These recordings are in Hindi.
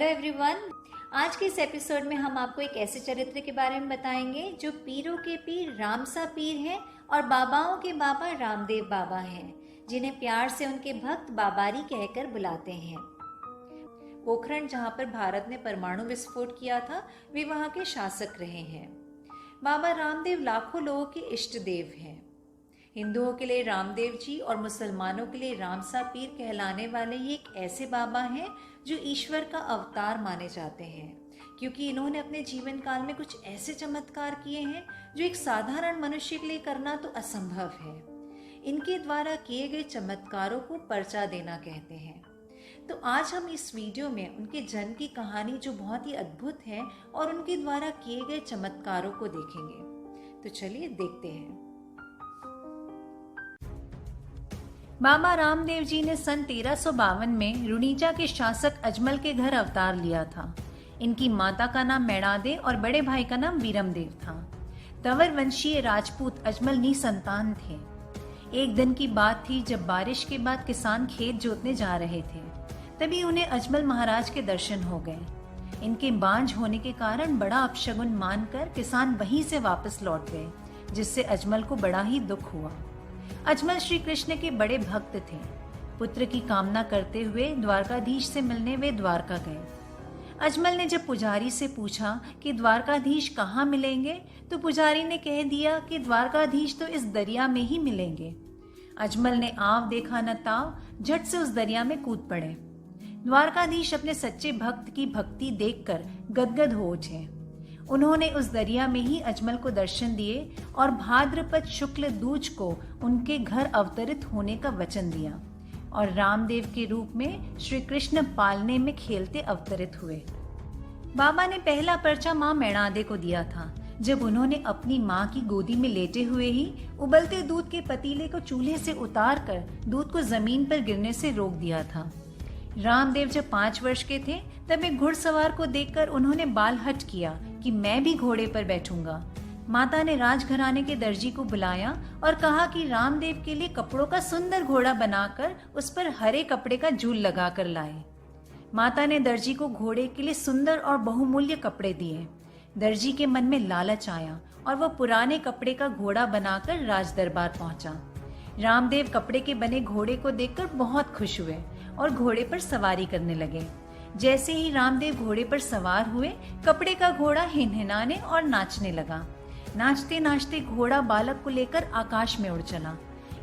Hello everyone. आज के इस एपिसोड में हम आपको एक ऐसे चरित्र के बारे में बताएंगे जो पीरों के पीर रामसा पीर हैं और बाबाओं के बाबा रामदेव बाबा हैं, जिन्हें प्यार से उनके भक्त बाबारी कहकर बुलाते हैं। पोखरण, जहां पर भारत ने परमाणु विस्फोट किया था, वे वहां के शासक रहे हैं। बाबा रामदेव लाखों लोगों के इष्ट देव हैं। हिंदुओं के लिए रामदेव जी और मुसलमानों के लिए रामसा पीर कहलाने वाले ये एक ऐसे बाबा हैं जो ईश्वर का अवतार माने जाते हैं, क्योंकि इन्होंने अपने जीवन काल में कुछ ऐसे चमत्कार किए हैं जो एक साधारण मनुष्य के लिए करना तो असंभव है। इनके द्वारा किए गए चमत्कारों को पर्चा देना कहते हैं। तो आज हम इस वीडियो में उनके जन्म की कहानी, जो बहुत ही अद्भुत है, और उनके द्वारा किए गए चमत्कारों को देखेंगे। तो चलिए देखते हैं। बाबा रामदेव जी ने सन 1352 में रुणीचा के शासक अजमल के घर अवतार लिया था। इनकी माता का नाम मैणादे और बड़े भाई का नाम वीरमदेव था। तंवर वंशीय राजपूत अजमल निसंतान थे। एक दिन की बात थी जब बारिश के बाद किसान खेत जोतने जा रहे थे, तभी उन्हें अजमल महाराज के दर्शन हो गए। इनके बांझ होने के कारण बड़ा अपशगुन मानकर किसान वहीं से वापस लौट गए, जिससे अजमल को बड़ा ही दुख हुआ। अजमल श्री कृष्ण के बड़े भक्त थे। पुत्र की कामना करते हुए द्वारकाधीश से मिलने वे द्वारका गए। अजमल ने जब पुजारी से पूछा कि द्वारकाधीश कहाँ मिलेंगे, तो पुजारी ने कह दिया कि द्वारकाधीश तो इस दरिया में ही मिलेंगे। अजमल ने आव देखा न ताव, झट से उस दरिया में कूद पड़े। द्वारकाधीश अपने सच्चे भक्त की भक्ति देखकर गदगद हो उठे। उन्होंने उस दरिया में ही अजमल को दर्शन दिए और भाद्रपद शुक्ल दूज को उनके घर अवतरित होने का वचन दिया और रामदेव के रूप में श्री कृष्ण पालने में खेलते अवतरित हुए। बाबा ने पहला पर्चा माँ मैणादे को दिया था, जब उन्होंने अपनी माँ की गोदी में लेटे हुए ही उबलते दूध के पतीले को चूल्हे से उतार कर दूध को जमीन पर गिरने से रोक दिया था। रामदेव जब 5 वर्ष के थे, तब एक घुड़सवार को देखकर उन्होंने बाल हट किया कि मैं भी घोड़े पर बैठूंगा। माता ने राजघराने के दर्जी को बुलाया और कहा कि रामदेव के लिए कपड़ों का सुंदर घोड़ा बनाकर उस पर हरे कपड़े का जूल लगाकर लाए। माता ने दर्जी को घोड़े के लिए सुंदर और बहुमूल्य कपड़े दिए। दर्जी के मन में लालच आया और वह पुराने कपड़े का घोड़ा बनाकर राज दरबार पहुंचा। रामदेव कपड़े के बने घोड़े को देखकर बहुत खुश हुए और घोड़े पर सवारी करने लगे। जैसे ही रामदेव घोड़े पर सवार हुए, कपड़े का घोड़ा हिनहिनाने और नाचने लगा। नाचते नाचते घोड़ा बालक को लेकर आकाश में उड़ चला।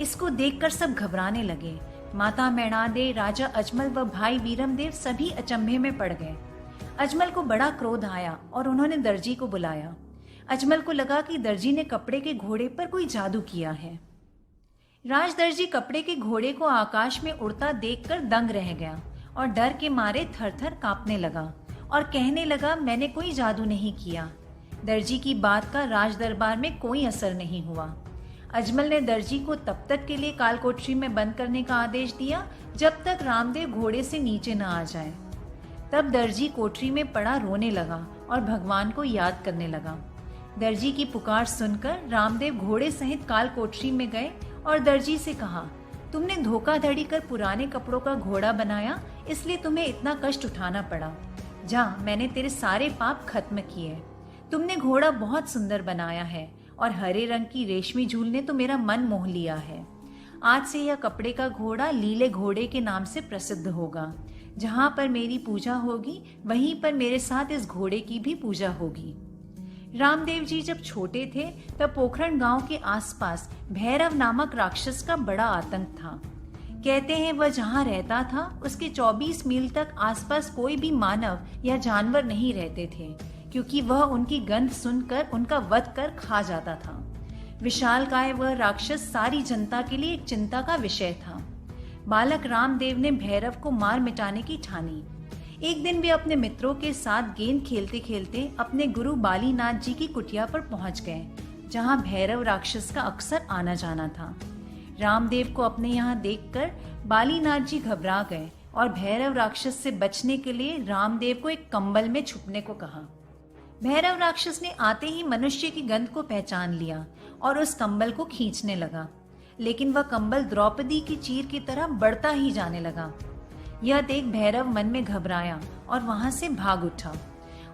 इसको देखकर सब घबराने लगे। माता मैणादे, राजा अजमल व भाई वीरमदेव सभी अचंभे में पड़ गए। अजमल को बड़ा क्रोध आया और उन्होंने दर्जी को बुलाया। अजमल को लगा कि दर्जी ने कपड़े के घोड़े पर कोई जादू किया है। राजदर्जी कपड़े के घोड़े को आकाश में उड़ता देखकर दंग रह गया और डर के मारे थर-थर कांपने लगा और कहने लगा, मैंने कोई जादू नहीं किया। दर्जी की बात का राज दरबार में कोई असर नहीं हुआ। अजमल ने दर्जी को तब तक के लिए कालकोठरी में बंद करने का आदेश दिया जब तक रामदेव घोड़े से नीचे न आ जाए। तब दर्जी कोठरी में पड़ा रोने लगा और भगवान को याद करने लगा। दर्जी की पुकार सुनकर रामदेव घोड़े सहित कालकोठरी में गए और दर्जी से कहा, तुमने धोखाधड़ी कर पुराने कपड़ों का घोड़ा बनाया, इसलिए तुम्हें इतना कष्ट उठाना पड़ा। जा, मैंने तेरे सारे पाप खत्म किए। तुमने घोड़ा बहुत सुंदर बनाया है और हरे रंग की रेशमी झूल ने तो मेरा मन मोह लिया है। आज से यह कपड़े का घोड़ा लीले घोड़े के नाम से प्रसिद्ध होगा। जहाँ पर मेरी पूजा होगी, वहीं पर मेरे साथ इस घोड़े की भी पूजा होगी। रामदेव जी जब छोटे थे, तब पोखरण गांव के आसपास भैरव नामक राक्षस का बड़ा आतंक था। कहते हैं वह जहां रहता था, उसके 24 मील तक आसपास कोई भी मानव या जानवर नहीं रहते थे, क्योंकि वह उनकी गंध सुनकर उनका वध कर खा जाता था। विशालकाय वह राक्षस सारी जनता के लिए एक चिंता का विषय था। बालक रामदेव ने भैरव को मार मिटाने की ठानी। एक दिन वे अपने मित्रों के साथ गेंद खेलते खेलते अपने गुरु बालीनाथ जी की कुटिया पर पहुंच गए, जहां भैरव राक्षस का अक्सर आना जाना था। रामदेव को अपने यहाँ देखकर बालीनाथ जी घबरा गए और भैरव राक्षस से बचने के लिए रामदेव को एक कंबल में छुपने को कहा। भैरव राक्षस ने आते ही मनुष्य की गंध को पहचान लिया और उस कंबल को खींचने लगा, लेकिन वह कंबल द्रौपदी की चीर की तरह बढ़ता ही जाने लगा। यह देख भैरव मन में घबराया और वहां से भाग उठा।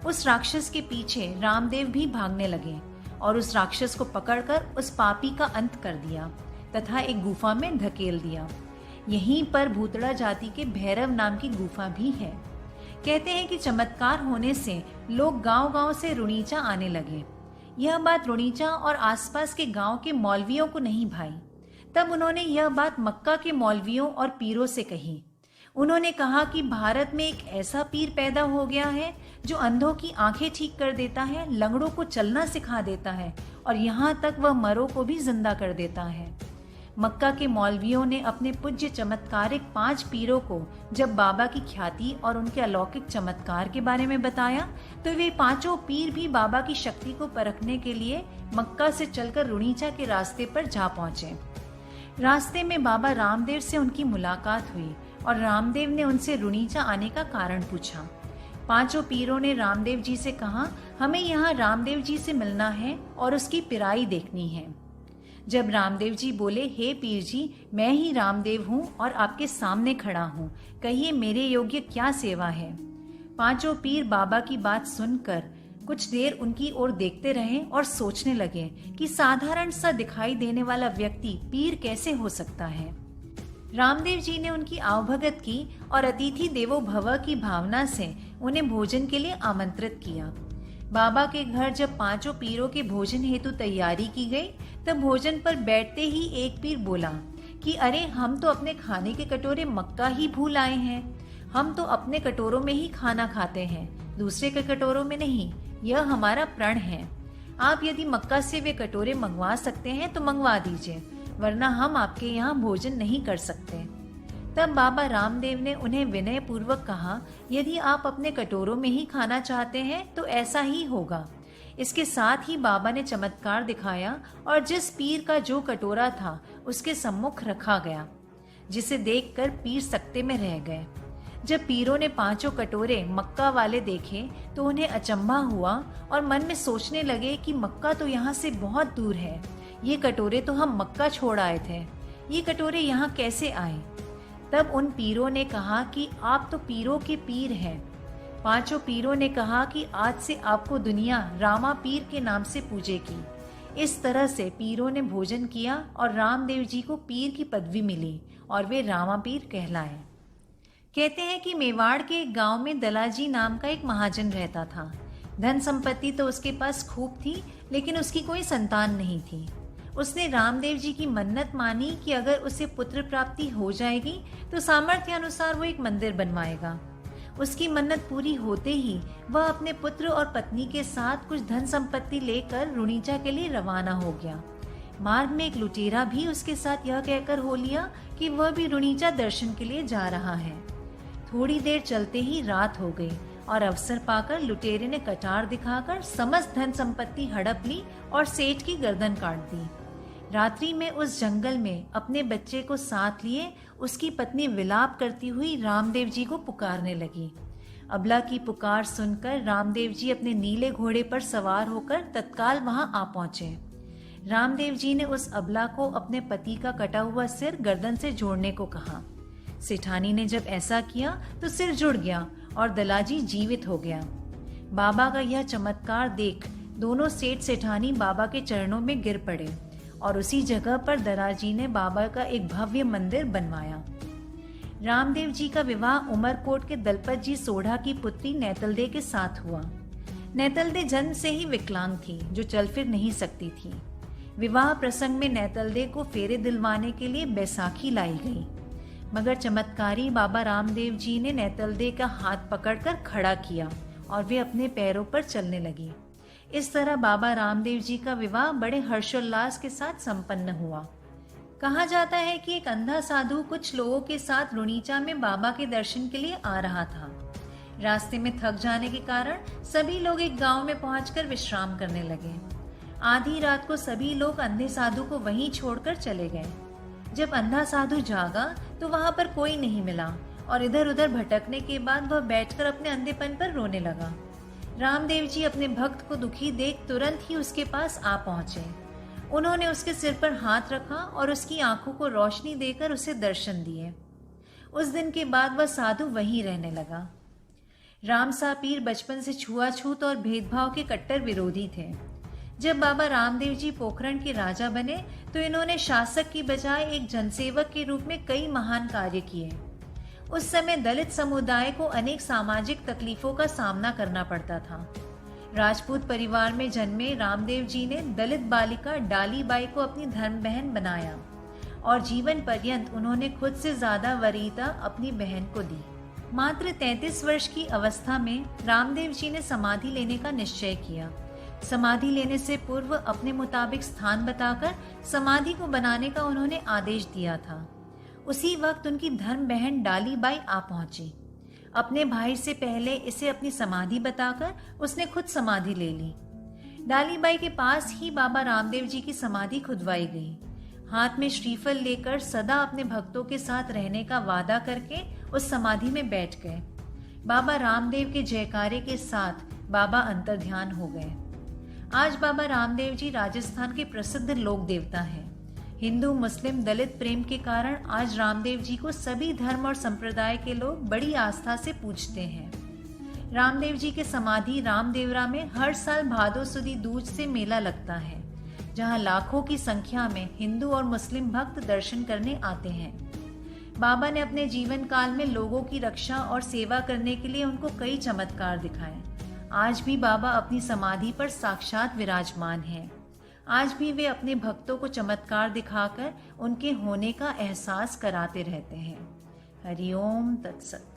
उस राक्षस के पीछे रामदेव भी भागने लगे और उस राक्षस को पकड़कर उस पापी का अंत कर दिया तथा एक गुफा में धकेल दिया। यहीं पर भूतड़ा जाति के भैरव नाम की गुफा भी है। कहते हैं कि चमत्कार होने से लोग गांव-गांव से रुणीचा आने लगे। यह बात रुणीचा और आसपास के गांव के मौलवियों को नहीं भाई। तब उन्होंने यह बात मक्का के मौलवियों और पीरों से कही। उन्होंने कहा कि भारत में एक ऐसा पीर पैदा हो गया है जो अंधों की आंखें ठीक कर देता है, लंगड़ों को चलना सिखा देता है और यहाँ तक वह मरों को भी जिंदा कर देता है। मक्का के मौलवियों ने अपने पूज्य चमत्कारिक 5 पीरों को जब बाबा की ख्याति और उनके अलौकिक चमत्कार के बारे में बताया तो वे 5 पीर भी बाबा की शक्ति को परखने के लिए मक्का से चलकर रुणीचा के रास्ते पर जा पहुंचे। रास्ते में बाबा रामदेव से उनकी मुलाकात हुई और रामदेव ने उनसे रुणीचा आने का कारण पूछा। 5 पीरों ने रामदेव जी से कहा, हमें यहाँ रामदेव जी से मिलना है और उसकी पिराई देखनी है। जब रामदेव जी बोले, हे पीर जी, मैं ही रामदेव हूँ और आपके सामने खड़ा हूँ, कहिए मेरे योग्य क्या सेवा है। 5 पीर बाबा की बात सुनकर कुछ देर उनकी ओर देखते रहे और सोचने लगे कि साधारण सा दिखाई देने वाला व्यक्ति पीर कैसे हो सकता है। रामदेव जी ने उनकी आवभगत की और अतिथि देवो भव की भावना से उन्हें भोजन के लिए आमंत्रित किया। बाबा के घर जब 5 पीरों के भोजन हेतु तैयारी की गई तब भोजन पर बैठते ही एक पीर बोला कि अरे, हम तो अपने खाने के कटोरे मक्का ही भूल आए हैं। हम तो अपने कटोरों में ही खाना खाते हैं, दूसरे के कटोरों में नहीं। यह हमारा प्रण है। आप यदि मक्का से वे कटोरे मंगवा सकते हैं तो मंगवा दीजिए, वरना हम आपके यहाँ भोजन नहीं कर सकते। तब बाबा रामदेव ने उन्हें विनय पूर्वक कहा, यदि आप अपने कटोरों में ही खाना चाहते हैं तो ऐसा ही होगा। इसके साथ ही बाबा ने चमत्कार दिखाया और जिस पीर का जो कटोरा था उसके सम्मुख रखा गया, जिसे देखकर पीर सकते में रह गए। जब पीरों ने 5 कटोरे मक्का वाले देखे तो उन्हें अचंभा हुआ और मन में सोचने लगे कि मक्का तो यहाँ से बहुत दूर है। ये कटोरे तो हम मक्का छोड़ आए थे, ये कटोरे यहाँ कैसे आए। तब उन पीरों ने कहा कि आप तो पीरों के पीर हैं। 5 पीरों ने कहा कि आज से आपको दुनिया रामा पीर के नाम से पूजेगी। इस तरह से पीरों ने भोजन किया और रामदेव जी को पीर की पदवी मिली और वे रामा पीर कहलाए। कहते हैं कि मेवाड़ के एक गांव में दलाजी नाम का एक महाजन रहता था। धन संपत्ति तो उसके पास खूब थी, लेकिन उसकी कोई संतान नहीं थी। उसने रामदेव जी की मन्नत मानी कि अगर उसे पुत्र प्राप्ति हो जाएगी तो सामर्थ्य अनुसार वो एक मंदिर बनवाएगा। उसकी मन्नत पूरी होते ही वह अपने पुत्र और पत्नी के साथ कुछ धन संपत्ति लेकर रुणीचा के लिए रवाना हो गया। मार्ग में एक लुटेरा भी उसके साथ यह कहकर हो लिया कि वह भी रुणीचा दर्शन के लिए जा रहा है। थोड़ी देर चलते ही रात हो गई और अवसर पाकर लुटेरे ने कटार दिखाकर समस्त धन संपत्ति हड़प ली और सेठ की गर्दन काट दी। रात्रि में उस जंगल में अपने बच्चे को साथ लिए उसकी पत्नी विलाप करती हुई रामदेव जी को पुकारने लगी। अबला की पुकार सुनकर रामदेव जी अपने नीले घोड़े पर सवार होकर तत्काल वहां आ पहुंचे। रामदेव जी ने उस अबला को अपने पति का कटा हुआ सिर गर्दन से जोड़ने को कहा। सेठानी ने जब ऐसा किया तो सिर जुड़ गया और दलाजी जीवित हो गया। बाबा का यह चमत्कार देख दोनों सेठ सेठानी बाबा के चरणों में गिर पड़े और उसी जगह पर दलाजी ने बाबा का एक भव्य मंदिर बनवाया। रामदेव जी का विवाह उमरकोट के दलपत जी सोढ़ा की पुत्री नैतलदे के साथ हुआ। नैतलदे जन्म से ही विकलांग थी, जो चल फिर नहीं सकती थी। विवाह प्रसंग में नैतलदे को फेरे दिलवाने के लिए बैसाखी लाई गई, मगर चमत्कारी बाबा रामदेव जी ने नैतलदे का हाथ पकड़कर खड़ा किया और वे अपने पैरों पर चलने लगी। इस तरह बाबा रामदेव जी का विवाह बड़े हर्षोल्लास के साथ संपन्न हुआ। कहा जाता है कि एक अंधा साधु कुछ लोगों के साथ रुणीचा में बाबा के दर्शन के लिए आ रहा था। रास्ते में थक जाने के कारण सभी लोग एक गांव में पहुंचकर विश्राम करने लगे। आधी रात को सभी लोग अंधे साधु को वहीं छोड़कर चले गए। जब अंधा साधु जागा तो वहां पर कोई नहीं मिला और इधर उधर भटकने के बाद वह बैठकर अपने अंधेपन पर रोने लगा। रामदेव जी अपने भक्त को दुखी देख तुरंत ही उसके पास आ पहुंचे। उन्होंने उसके सिर पर हाथ रखा और उसकी आंखों को रोशनी देकर उसे दर्शन दिए। उस दिन के बाद वह साधु वहीं रहने लगा। रामसा पीर बचपन से छुआछूत और भेदभाव के कट्टर विरोधी थे। जब बाबा रामदेव जी पोखरण के राजा बने तो इन्होंने शासक की बजाय एक जनसेवक के रूप में कई महान कार्य किए। उस समय दलित समुदाय को अनेक सामाजिक तकलीफों का सामना करना पड़ता था। राजपूत परिवार में जन्मे रामदेव जी ने दलित बालिका डाली बाई को अपनी धर्म बहन बनाया और जीवन पर्यंत उन्होंने खुद से ज्यादा वरीयता अपनी बहन को दी। मात्र 33 वर्ष की अवस्था में रामदेव जी ने समाधि लेने का निश्चय किया। समाधि लेने से पूर्व अपने मुताबिक स्थान बताकर समाधि को बनाने का उन्होंने आदेश दिया था। उसी वक्त उनकी धर्म बहन डाली बाई आ पहुंची। अपने भाई से पहले इसे अपनी समाधि बताकर उसने खुद समाधि ले ली। डाली बाई के पास ही बाबा रामदेव जी की समाधि खुदवाई गई। हाथ में श्रीफल लेकर सदा अपने भक्तों के साथ रहने का वादा करके उस समाधि में बैठ गए। बाबा रामदेव के जयकारे के साथ बाबा अंतर्ध्यान हो गए। आज बाबा रामदेव जी राजस्थान के प्रसिद्ध लोक देवता हैं। हिंदू मुस्लिम दलित प्रेम के कारण आज रामदेव जी को सभी धर्म और संप्रदाय के लोग बड़ी आस्था से पूजते हैं। रामदेव जी के समाधि रामदेवरा में हर साल भादो सुदी दूज से मेला लगता है, जहां लाखों की संख्या में हिंदू और मुस्लिम भक्त दर्शन करने आते हैं। बाबा ने अपने जीवन काल में लोगों की रक्षा और सेवा करने के लिए उनको कई चमत्कार दिखाए। आज भी बाबा अपनी समाधि पर साक्षात विराजमान हैं। आज भी वे अपने भक्तों को चमत्कार दिखाकर उनके होने का एहसास कराते रहते हैं। हरिओम तत्सत।